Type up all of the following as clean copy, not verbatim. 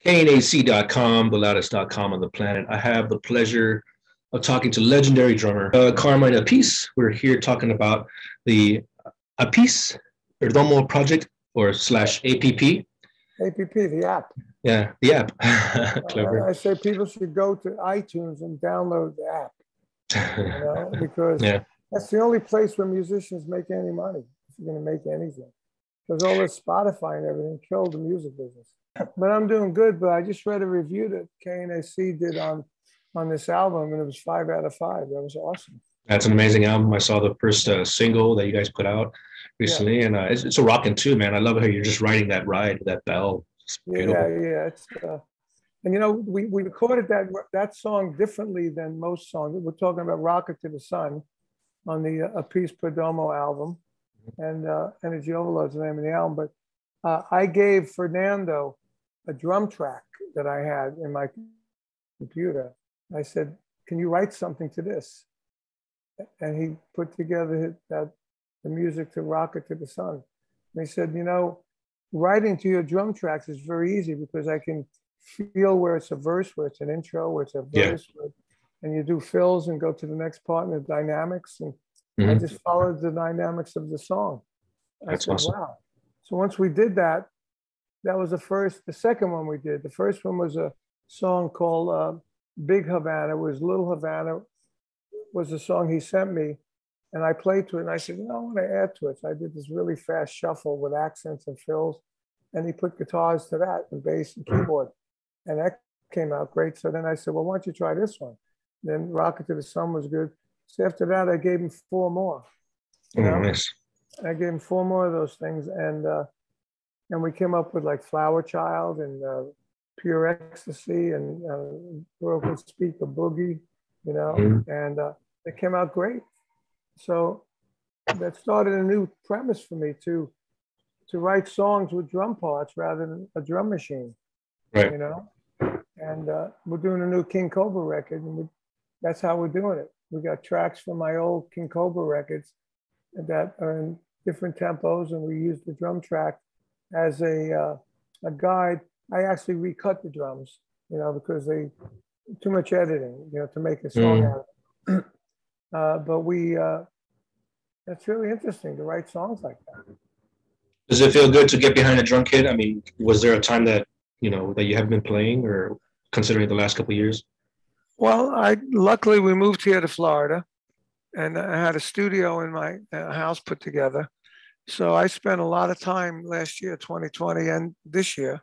KNAC.com, the loudest.com on the planet. I have the pleasure of talking to legendary drummer Carmine Appice. We're here talking about the Appice Perdomo Project or slash APP. APP, the app. Yeah, the app. Clever. I say people should go to iTunes and download the app, because that's the only place where musicians make any money, if you're going to make anything. Because all this Spotify and everything killed the music business. But I'm doing good, but I just read a review that KNAC did on this album, and it was 5 out of 5. That was awesome. That's an amazing album. I saw the first single that you guys put out recently, and it's a rockin' too, man. I love how you're just riding that ride, that bell. Yeah. It's and we recorded that song differently than most songs. We're talking about "Rocket to the Sun" on the Appice Perdomo album, and Energy Overload's the name of the album. But I gave Fernando a drum track that I had in my computer. I said, "Can you write something to this?" And he put together the music to "Rocket to the Sun." And he said, writing to your drum tracks is very easy because I can feel where it's a verse, where it's an intro, where it's a verse, and you do fills and go to the next part and the dynamics. And I just followed the dynamics of the song. That's awesome. Wow. So once we did that, that was the second one we did. The first one was a song called Big Havana. It was Little Havana, was the song he sent me. And I played to it, and I said, I want to add to it. So I did this really fast shuffle with accents and fills, and he put guitars to that, and bass and keyboard. And that came out great. So then I said, well, why don't you try this one? Then Rocket to the Sun was good. So after that, I gave him 4 more. Nice. I gave him 4 more of those things, and we came up with like Flower Child and Pure Ecstasy and Broken Speaker Boogie, and it came out great. So that started a new premise for me to write songs with drum parts rather than a drum machine, right. And we're doing a new King Kobra record, and that's how we're doing it. We got tracks from my old King Kobra records that are in different tempos, and we use the drum track as a guide. I actually recut the drums, because they too much editing, to make a song out of it. But that's really interesting to write songs like that. Does it feel good to get behind a drum kit? I mean, was there a time that, that you haven't been playing, or considering the last couple of years? Well, luckily we moved here to Florida, and I had a studio in my house put together. So I spent a lot of time last year, 2020, and this year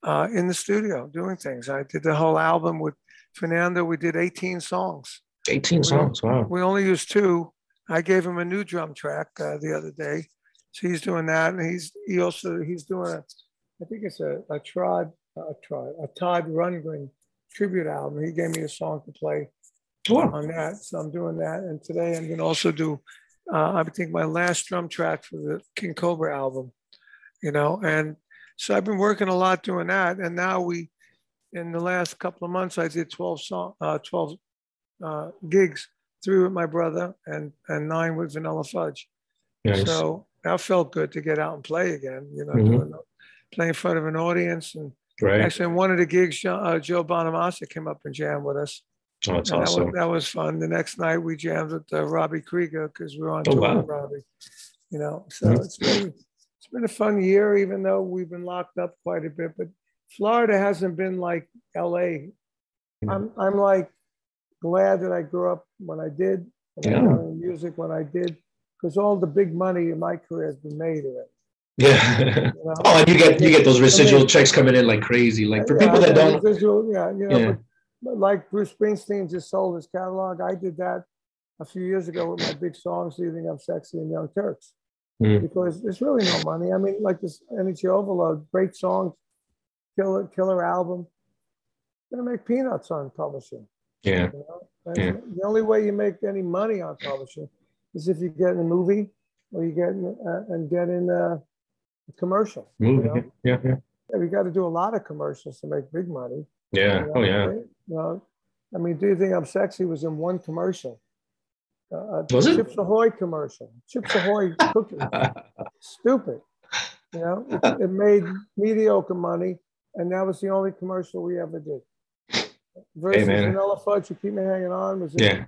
in the studio doing things. I did the whole album with Fernando. We did 18 songs. 18 songs, wow. We only used 2. I gave him a new drum track the other day. So he's doing that. And he's doing I think it's a Todd Rundgren tribute album. He gave me a song to play on that. So I'm doing that. And today I'm going to also do, I think, my last drum track for the King Kobra album, And so I've been working a lot doing that. And now in the last couple of months, I did 12 gigs, 3 with my brother and 9 with Vanilla Fudge. Nice. So that felt good to get out and play again, play in front of an audience. And actually, in one of the gigs, Joe Bonamassa came up and jammed with us. Oh, that's awesome. That was fun. The next night, we jammed with Robbie Krieger because we were on tour with Robbie. So it's been a fun year, even though we've been locked up quite a bit. But Florida hasn't been like LA. I'm like glad that I grew up when I did, and I got into music when I did, because all the big money in my career has been made in it. Yeah. Oh, and you get those residual checks coming in like crazy. Like for people that don't. But like Bruce Springsteen just sold his catalog. I did that a few years ago with my big songs, "Do You Think I'm Sexy" and "Young Turks," because there's really no money. I mean, like this Energy Overload, great songs, killer album. Gonna make peanuts on publishing. Yeah. The only way you make any money on publishing is if you get in a movie or you get in a commercial. Movie. Yeah. We got to do a lot of commercials to make big money. Yeah. Oh yeah. I mean, "Do You Think I'm Sexy" was in one commercial. Was it? Chips Ahoy commercial. Chips Ahoy cookies. Stupid. It made mediocre money. And that was the only commercial we ever did. Hey, Versus man. Vanilla Fudge, You Keep Me Hanging On, was in Yeah.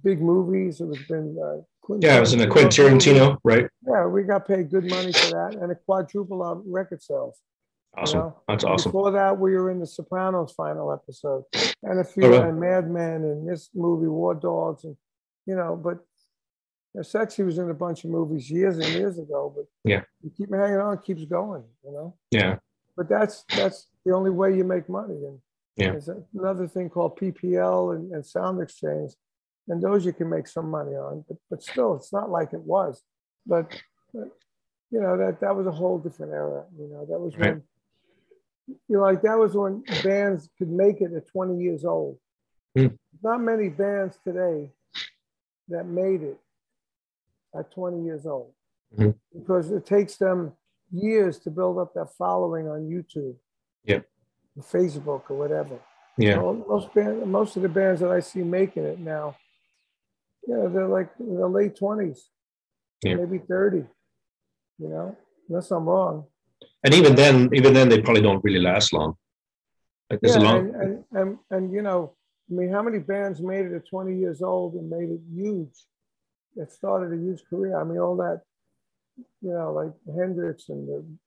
big movies. It was Yeah, it was in a Quentin Tarantino, right? Yeah, we got paid good money for that, and it quadrupled our record sales. Awesome. You know? That's And awesome. before that, we were in The Sopranos final episode, and a few, Oh, really? and Mad Men, and this movie War Dogs, and but Sexy was in a bunch of movies years and years ago. But Yeah. You Keep Me Hanging On keeps going. Yeah. But that's the only way you make money. And Yeah. there's another thing called PPL and Sound Exchange, and those you can make some money on. But still, it's not like it was. But that was a whole different era. That was Right. when that was when bands could make it at 20 years old. Not many bands today that made it at 20 years old, because it takes them years to build up that following on YouTube, Facebook, or whatever. Yeah. Most of the bands that I see making it now, they're like in their late 20s, maybe 30. Unless I'm wrong. And even then, they probably don't really last long. Like there's a long. I mean, how many bands made it at 20 years old and made it huge? That started a huge career. I mean, all that, like Hendrix and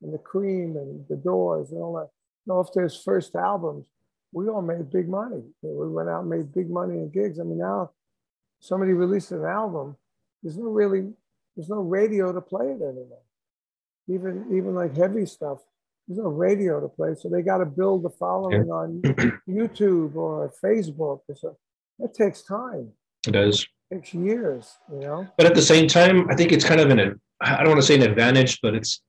the Cream and the Doors and all that. Off their first albums, we all made big money. We went out and made big money in gigs. I mean, now somebody releases an album, there's no radio to play it anymore. Even like heavy stuff, there's no radio to play. So they got to build the following on YouTube or Facebook. So that takes time. It does. It takes years, But at the same time, I think it's kind of I don't want to say an advantage, but it's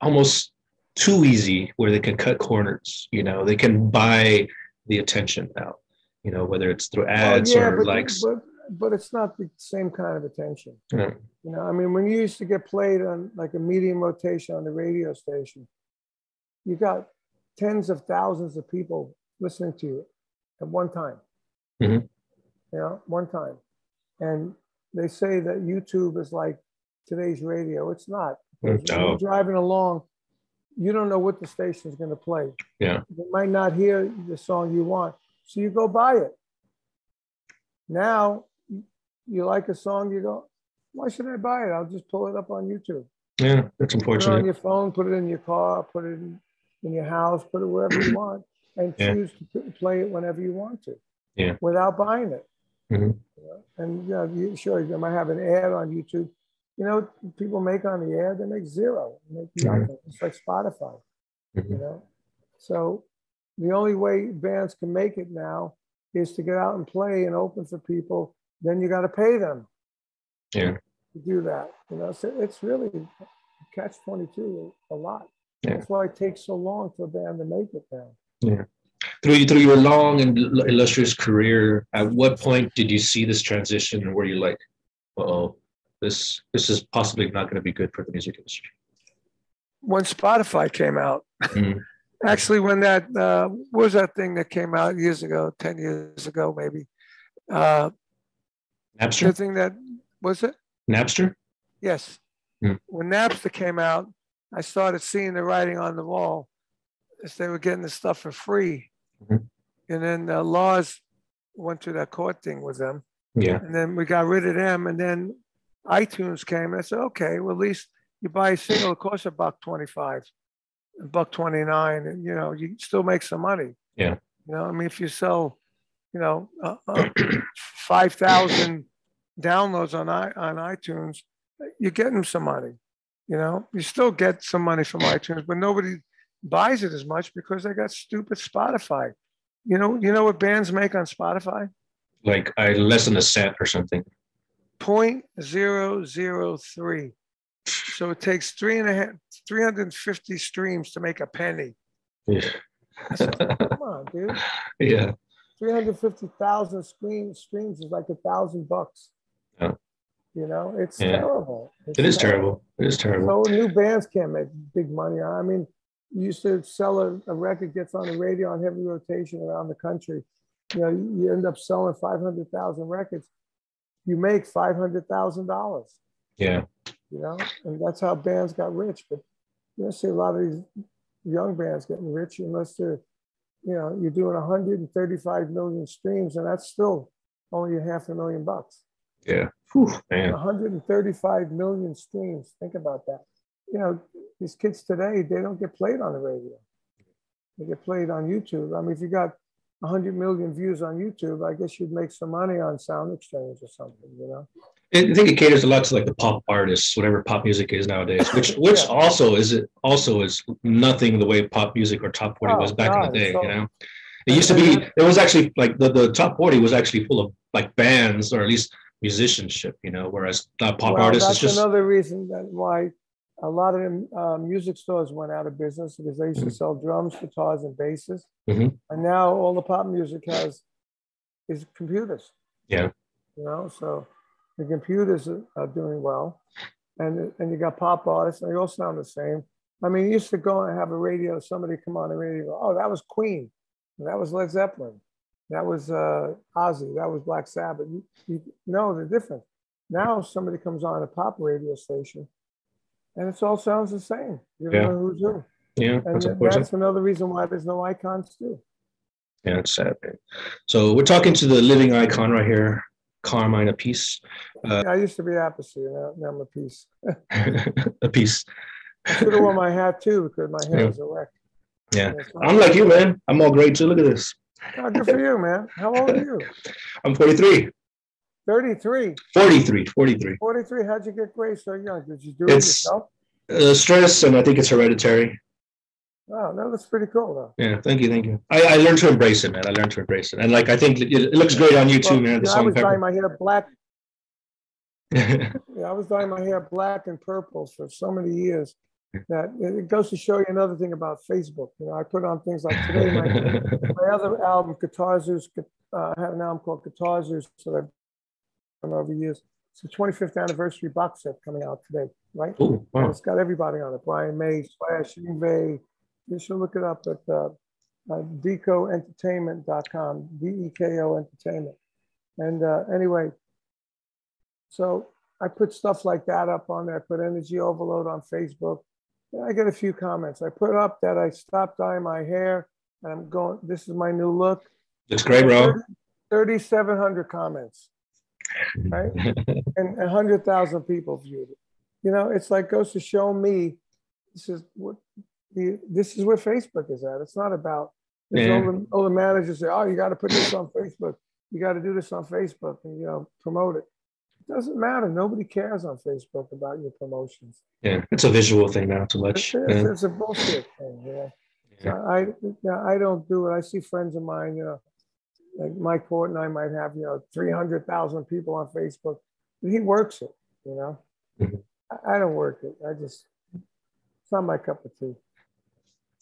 almost too easy where they can cut corners. They can buy the attention now, whether it's through ads or likes. But it's not the same kind of attention. Yeah. I mean, when you used to get played on like a medium rotation on the radio station, you got tens of thousands of people listening to you at one time. One time. And they say that YouTube is like today's radio. It's not. When you're driving along, you don't know what the station is going to play. Yeah. You might not hear the song you want, so you go buy it. Now, you like a song, you go, why should I buy it? I'll just pull it up on YouTube. Yeah, that's unfortunate. Put it on your phone, put it in your car, put it in your house, put it wherever you want, and choose to play it whenever you want to. Yeah. Without buying it. And sure, you might have an ad on YouTube. People make on the ad, they make zero. They make nothing. It's like Spotify. So the only way bands can make it now is to get out and play and open for people. Then you got to pay them. Yeah. To do that. So it's really catch-22 a lot. Yeah. That's why it takes so long for a band to make it now. Yeah. Through your long and illustrious career, at what point did you see this transition where you're like, this is possibly not going to be good for the music industry? When Spotify came out. Actually, when that, what was that thing that came out years ago, 10 years ago, maybe? Napster? The thing that, was it? Napster? Yes. When Napster came out, I started seeing the writing on the wall as they were getting the stuff for free. And then Laws went through that court thing with them. Yeah. And then we got rid of them. And then iTunes came, and I said, okay, well, at least you buy a single, it costs $1.25, $1.29, and you still make some money. Yeah. I mean, if you sell, 5,000 downloads on iTunes, you're getting some money. You still get some money from iTunes, but nobody buys it as much because they got stupid Spotify. You know what bands make on Spotify? Like less than a cent or something. 0.003. So it takes 350 streams to make a penny. Yeah. Come on, dude. Yeah. 350,000 streams is like $1,000. Yeah. It's terrible. It is terrible. It is terrible. So new bands can't make big money. I mean, you used to sell a record, gets on the radio on heavy rotation around the country. You end up selling 500,000 records. You make $500,000. Yeah. And that's how bands got rich. But see a lot of young bands getting rich unless they're, you know, you're doing 135 million streams, and that's still only $500,000. Yeah. Whew, man. 135 million streams. Think about that. You know, these kids today, they don't get played on the radio. They get played on YouTube. I mean, if you got 100 million views on YouTube, I guess you'd make some money on Sound Exchange or something, you know? I think it caters a lot to like the pop artists, whatever pop music is nowadays, which yeah. also is nothing the way pop music or top 40 was back in the day, you know? It used to be, it was actually like the top 40 was actually full of like bands or at least musicianship, you know, whereas pop artists is just. That's another reason that why a lot of them, music stores went out of business because they used to sell drums, guitars, and basses. And now all the pop music has is computers. Yeah. You know, so the computers are doing well. And you got pop artists, and they all sound the same. I mean, you used to go and have a radio, somebody come on the radio, go, oh, that was Queen. And that was Led Zeppelin. That was Ozzy. That was Black Sabbath. You know the difference. Now somebody comes on a pop radio station, and it all sounds the same. You don't know who's who. Yeah, and that's another reason why there's no icons too. Yeah, it's sad. So we're talking to the living icon right here, Carmine Appice. I used to be Appice, now I'm Appice. Appice. I should have worn my hat too because my hair is erect. Yeah, I'm like you, man. I'm all great too. Look at this. Oh, good for you, man. How old are you? I'm 43. 33. 43. 43. How'd you get gray so young? Did you do it yourself? Stress, and I think it's hereditary. Oh, no, that's pretty cool, though. Yeah, thank you. I learned to embrace it, man. I learned to embrace it, and like I think it looks great on you too, man. I was dyeing my hair black. Yeah, I was dyeing my hair black and purple for so many years that it goes to show you another thing about Facebook. You know, I put on things like today. My other album, Guitar Zeus, I have an album called Guitar Zeus that I've done over years. It's the 25th anniversary box set coming out today, right? Ooh, wow. And it's got everybody on it: Brian May, Slash, Yngwie. You should look it up at decoentertainment.com, DEKO Entertainment. And anyway, so I put stuff like that up on there. I put Energy Overload on Facebook. And I get a few comments. I put up that I stopped dyeing my hair and I'm going, this is my new look. It's great, bro. 3,700 comments, right? And 100,000 people viewed it. You know, it's like goes to show me this is where Facebook is at. It's not about all the managers say, oh, you got to put this on Facebook. You got to do this on Facebook and, you know, promote it. It doesn't matter. Nobody cares on Facebook about your promotions. Yeah, it's a visual thing now too much. It's a bullshit thing, you know. So I don't do it. I see friends of mine, you know, like Mike Portnoy might have, you know, 300,000 people on Facebook. But he works it, you know. I don't work it. It's not my cup of tea.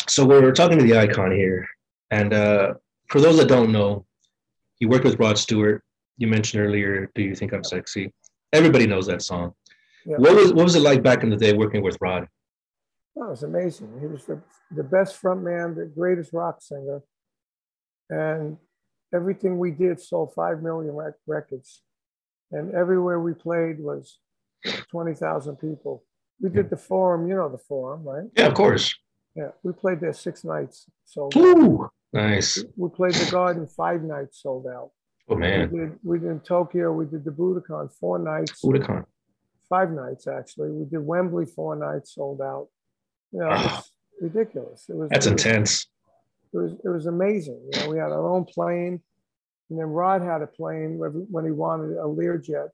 So we're talking to the icon here. And for those that don't know, he worked with Rod Stewart. You mentioned earlier, Do You Think I'm Sexy? Everybody knows that song. Yeah. What was it like back in the day working with Rod? Oh, it was amazing. He was the best front man, the greatest rock singer. And everything we did sold 5 million records. And everywhere we played was 20,000 people. We did the Forum, you know the Forum, right? Yeah, of course. Yeah, we played there 6 nights, sold Ooh, out. Nice. We played the Garden 5 nights, sold out. Oh, man. We did in Tokyo, we did the Budokan 4 nights. Budokan. 5 nights, actually. We did Wembley 4 nights, sold out. You know, it's ridiculous. That's intense. It was amazing. You know, we had our own plane, and then Rod had a plane when he wanted a Learjet.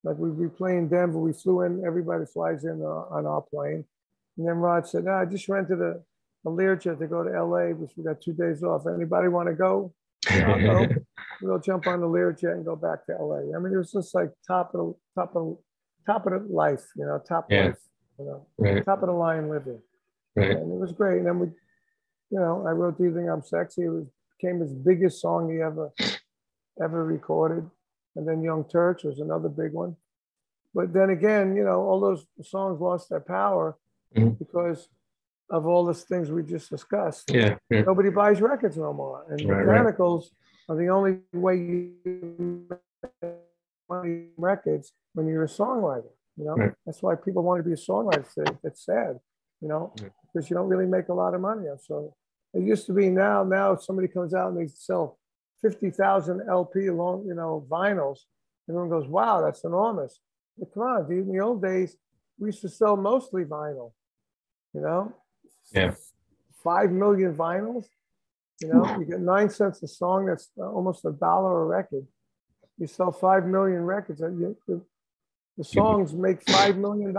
Like we'd be playing Denver, we flew in, everybody flies in on our plane. And then Rod said, I just rented a Learjet to go to LA because we got 2 days off. Anybody want to go? Yeah, I'll go. We'll jump on the Learjet and go back to LA. I mean, it was just like top of the life, you know, top life, you know, top of the line living. Right. And it was great. And then we, you know, I wrote Do You Think I'm Sexy? It became his biggest song he ever recorded. And then Young Turks was another big one. But then again, you know, all those songs lost their power because of all those things we just discussed. Yeah. Nobody buys records no more. And mechanicals are the only way you make records when you're a songwriter. You know, that's why people want to be a songwriter. It's sad. You know, because you don't really make a lot of money. So it used to be now if somebody comes out and they sell 50,000 LP long, vinyls, everyone goes, wow, that's enormous. But come on, dude, in the old days, we used to sell mostly vinyl, Yeah. 5 million vinyls, you get 9 cents a song, that's almost $1 a record. You sell 5 million records, the songs make $5 million.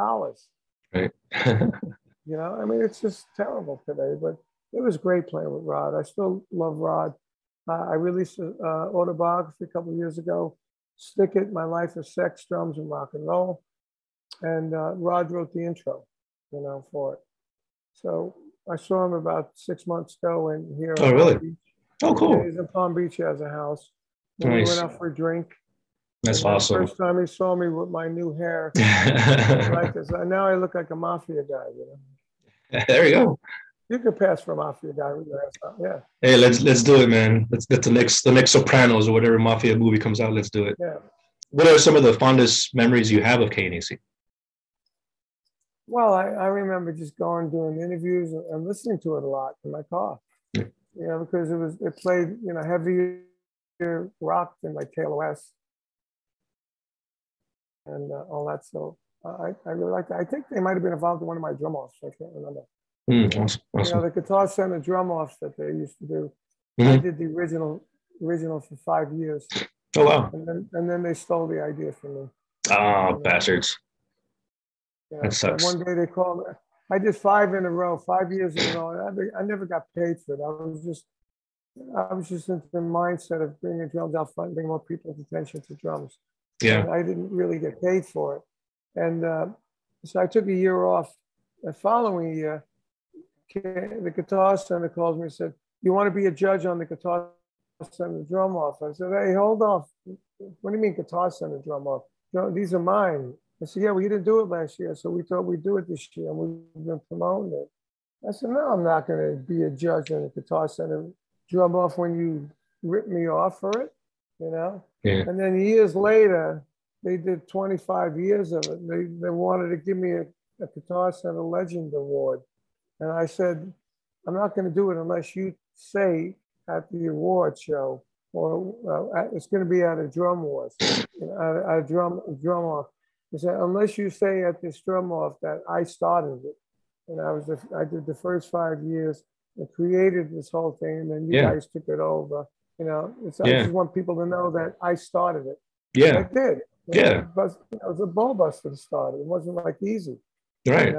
Right. I mean, it's just terrible today, but it was great playing with Rod. I still love Rod. I released an autobiography a couple of years ago, Stick It, My Life of Sex, Drums, and Rock and Roll. And Rod wrote the intro, for it. So I saw him about 6 months ago and here. Oh, really? Oh, cool. Yeah, he's in Palm Beach. He has a house. And nice. We went out for a drink. That's awesome. The first time he saw me with my new hair, like this. Now I look like a mafia guy, There you go. You could pass for a mafia guy with your ass out. Yeah. Hey, let's do it, man. Let's get the next Sopranos or whatever mafia movie comes out. Let's do it. Yeah. What are some of the fondest memories you have of KNAC? Well, I remember just going doing interviews and listening to it a lot in my car. Yeah. Because it played heavier rock than like KLOS and all that. So I really liked it. I think they might have been involved in one of my drum offs. I can't remember. Awesome. The Guitar Center drum offs that they used to do. I did the original for 5 years. Oh wow! And then they stole the idea from me. Oh, bastards! That sucks. One day they called me. I did 5 in a row, 5 years in a row. And I never got paid for it. I was just into the mindset of bringing drums out front and bringing more people's attention to drums. Yeah. And I didn't really get paid for it. And so I took a year off. The following year, the Guitar Center calls me and said, "You want to be a judge on the Guitar Center drum off?" I said, "Hey, hold off. What do you mean Guitar Center drum off? These are mine." I said, "Yeah, well, you didn't do it last year, so we thought we'd do it this year, and we've been promoting it." I said, "No, I'm not going to be a judge on the Guitar Center drum off when you rip me off for it, Yeah. And then years later, they did 25 years of it. They wanted to give me a Guitar Center Legend Award. And I said, "I'm not going to do it unless you say at the award show, or it's going to be at a drum wars, at a drum off." He said, "Unless you say at this drum off that I started it." And I did the first 5 years and created this whole thing, and then you guys took it over. I just want people to know that I started it. Yeah, I did. Yeah, but it was a ball buster to start it. It wasn't like easy. Right.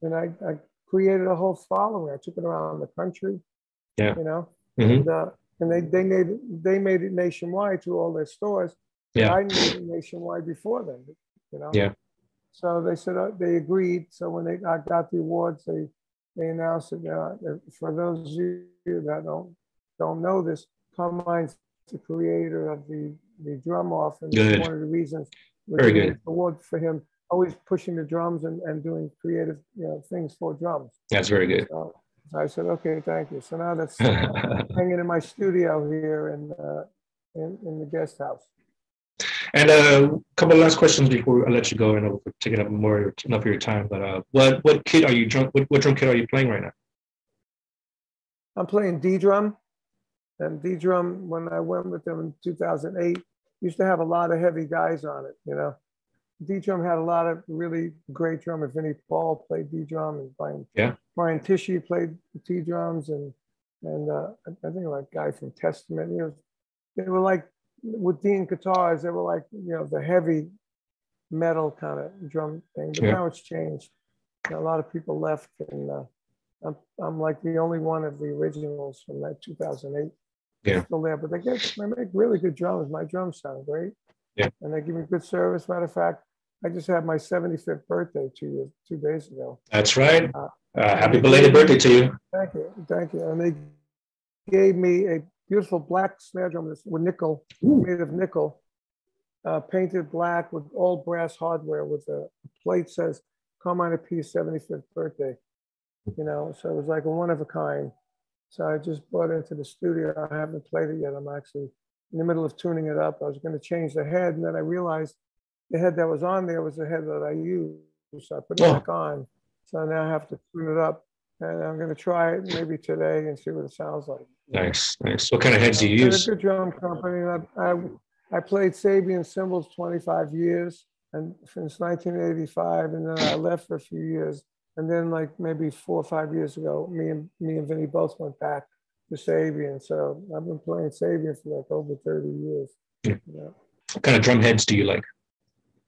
And I created a whole following. I took it around the country. Yeah. And they made it nationwide through all their stores. Yeah. I made it nationwide before them. Yeah. So they said they agreed. So when I got the awards, they announced it. For those of you that don't know this, Carmine's the creator of the drum off, and Good. one of the reasons Very good award for him always pushing the drums and doing creative things for drums. That's very good. So I said, "Okay, thank you." So now that's hanging in my studio here in the guest house. And a couple of last questions before I let you go. I know we're taking up enough of your time, but what kit are you what drum kit are you playing right now? I'm playing D drum, and D drum, when I went with them in 2008, used to have a lot of heavy guys on it. D drum had a lot of really great drummers. Vinnie Paul played D drum, and Brian Tishy played T drums, and I think like a guy from Testament. They were like, with Dean guitars, they were like the heavy metal kind of drum thing. But now it's changed. A lot of people left, and I'm like the only one of the originals from that 2008. Yeah, still there, but they make really good drums. My drums sound great. Yeah, and they give me good service. Matter of fact, I just had my 75th birthday 2 days ago. That's right. Happy belated birthday to you. Thank you. And they gave me a beautiful black snare drum with nickel, made of nickel, painted black with all brass hardware, with a plate says Carmine Appice 75th birthday. So it was like a one of a kind. So I just brought it into the studio. I haven't played it yet. I'm actually in the middle of tuning it up. I was going to change the head, and then I realized the head that was on there was the head that I used. So I put it back on. So now I have to tune it up. And I'm going to try it maybe today and see what it sounds like. Nice, nice. What kind of heads do you use? It's a good drum company. I played Sabian cymbals 25 years, and since 1985, and then I left for a few years. And then like maybe 4 or 5 years ago, me and Vinne both went back to Sabian. So I've been playing Sabian for like over 30 years. Yeah. Yeah. What kind of drum heads do you like?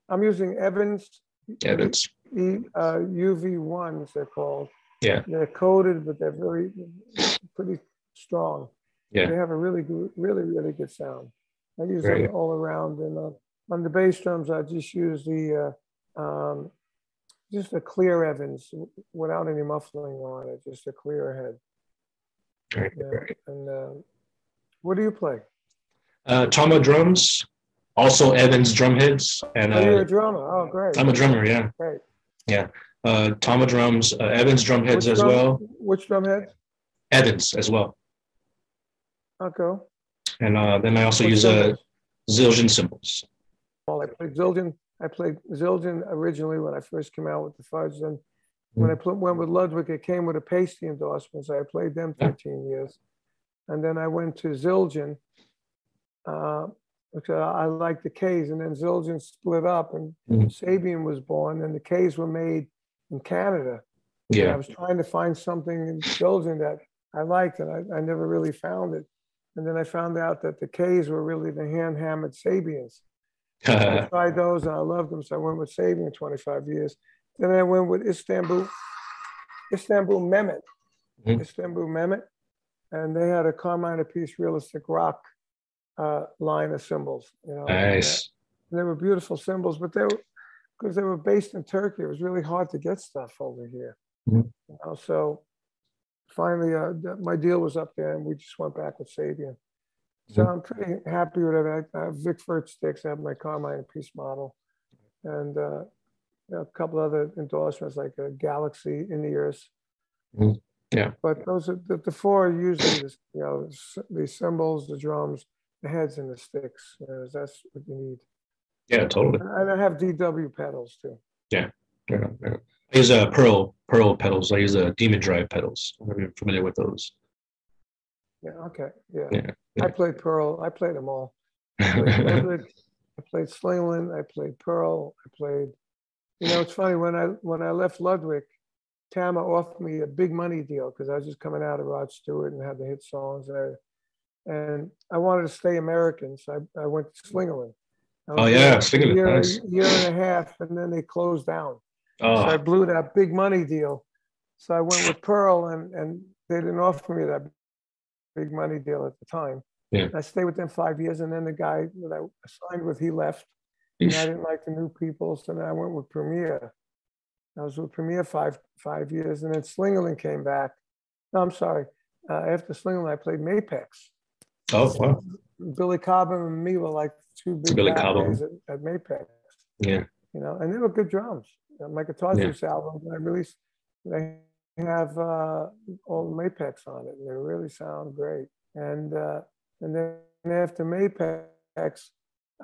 I'm using Evans. Evans. UV1s, they're called. Yeah. They're coated, but they're pretty strong. Yeah. They have a really good sound. I use them all around. And on the bass drums, I just use just a clear Evans without any muffling on it, just a clear head. Right. And what do you play? Tama drums, also Evans drum heads. And you're a drummer. Oh, great. I'm a drummer, yeah. Great. Yeah. Tama drums, Evans drum heads as well. Which drum head? Evans as well. Okay. And then I also use Zildjian cymbals. Well, I played Zildjian originally when I first came out with the Fudge. And when I went with Ludwig, it came with a pasty endorsement. So I played them 13 years. And then I went to Zildjian, because I liked the K's. And then Zildjian split up and Sabian was born, and the K's were made in Canada. Yeah. And I was trying to find something in Zildjian that I liked, and I never really found it. And then I found out that the K's were really the hand-hammered Sabians. I tried those and I loved them, so I went with Sabian 25 years. Then I went with Istanbul Mehmet. Istanbul Mehmet. And they had a Carmine Appice realistic rock line of cymbals. You know, nice. And they were beautiful cymbals, but because they were based in Turkey, it was really hard to get stuff over here. You know, so finally, my deal was up there, and we just went back with Sabian. So I'm pretty happy with it. I have Vic Firth sticks. I have my Carmine Appice model, and a couple other endorsements like a Galaxy in-ears. Yeah. But those are the four are usually the cymbals, the drums, the heads, and the sticks. That's what you need. Yeah, totally. And I have DW pedals too. Yeah. I use Pearl pedals. I use Demon Drive pedals. Are you familiar with those? Yeah. Okay. Yeah. I played Pearl. I played them all. I played Slingerland. I played Pearl. I played. You know, it's funny when I left Ludwig, Tama offered me a big money deal because I was just coming out of Rod Stewart and had the hit songs and everything. And I wanted to stay American, so I went to Slingerland. Oh yeah, Slingerland. Nice. Year and a half, and then they closed down. Oh. So I blew that big money deal. So I went with Pearl, and they didn't offer me that big money deal at the time. Yeah. I stayed with them 5 years, and then the guy that I signed with, he left. And I didn't like the new people, so then I went with Premier. I was with Premier five years, and then Slingerland came back. No, I'm sorry. After Slingerland, I played Mapex. Oh, wow. Billy Cobham and me were like two big guys at Mapex. Yeah. You know, and they were good drums. My Guitar Juice album, I released, they have all the Mapex on it, and they really sound great. And then after Mapex,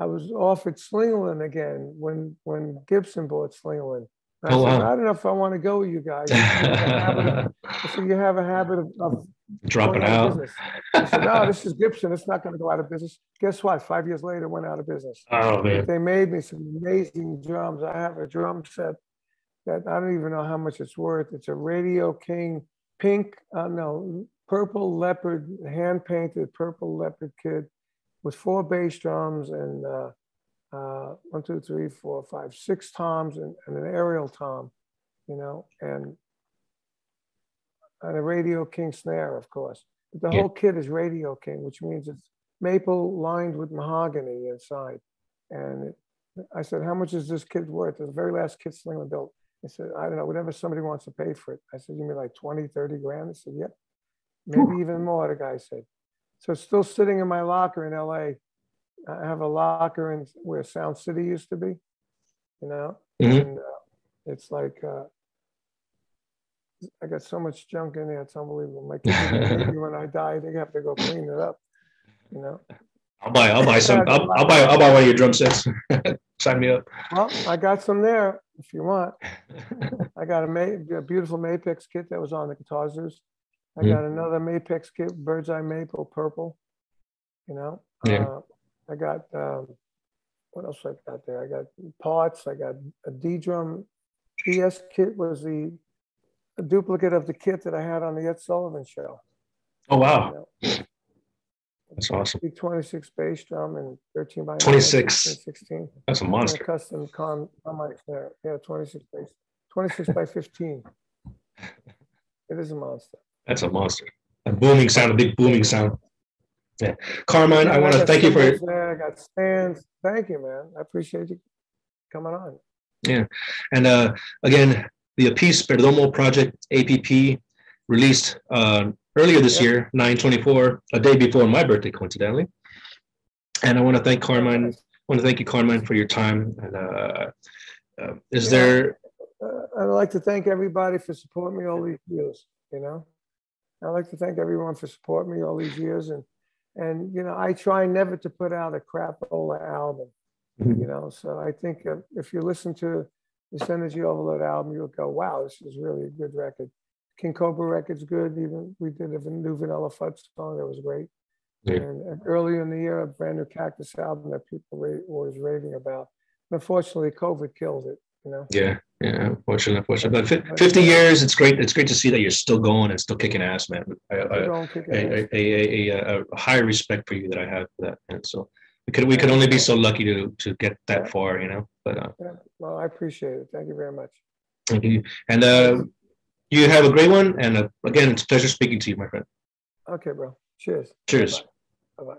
I was offered Slingerland again when Gibson bought Slingerland. I said, I don't know if I want to go with you guys. I said, you have a habit of dropping out. I said, no, this is Gibson. It's not going to go out of business. Guess what? 5 years later, it went out of business. Oh, man. They made me some amazing drums. I have a drum set that I don't even know how much it's worth. It's a Radio King purple leopard, hand-painted purple leopard kit with 4 bass drums and 1, 2, 3, 4, 5, 6 toms and an aerial tom, you know, and a Radio King snare, of course. But the whole kit is Radio King, which means it's maple lined with mahogany inside. And I said, how much is this kit worth? It's the very last kit Slingerland built. I said, I don't know, whatever somebody wants to pay for it. I said, you mean like 20, 30 grand? I said, yep, maybe even more, the guy said. So it's still sitting in my locker in LA. I have a locker in where Sound City used to be, you know? And it's like, I got so much junk in there, it's unbelievable. My kids, when I die, they have to go clean it up, you know? I'll buy some. I'll buy one of your drum sets. Sign me up. Well, I got some there. if you want. I got a beautiful Mapex kit that was on the Guitar Zeus. I got another Mapex kit, Bird's Eye Maple, purple. You know, I got what else I got there? I got parts. I got a D drum ES kit, was a duplicate of the kit that I had on the Ed Sullivan show. Oh wow, you know, that's awesome. Big 26 bass drum and 13 by 26, 16. That's a monster. And a custom Carmine snare. Yeah, 26 bass, 26 by 15. It is a monster. That's a monster. A booming sound, a big booming sound. Yeah, Carmine, I want to thank you for it. I got stands. Thank you, man. I appreciate you coming on. Yeah, and again, the Appice Perdomo Project (APP) released earlier this year, 9/24, a day before my birthday, coincidentally. And I want to thank Carmine. I want to thank you, Carmine, for your time. And I'd like to thank everybody for supporting me all these years. You know, I'd like to thank everyone for supporting me all these years, and you know, I try never to put out a crapola album. You know, so I think if you listen to this Energy Overload album, you'll go, wow, this is really a good record. King Kobra record's good. Even we did a new Vanilla Fudge song that was great. Yeah. And earlier in the year, a brand new Cactus album that people was raving about. And unfortunately, COVID killed it. You know. Yeah, unfortunately. But 50 years, it's great. It's great to see that you're still going and still kicking ass, man. A high respect for you that I have for that, and so. We could only be so lucky to get that far, you know. But well, I appreciate it. Thank you very much. Thank you. And you have a great one. And again, it's a pleasure speaking to you, my friend. Okay, bro. Cheers. Cheers. Bye-bye.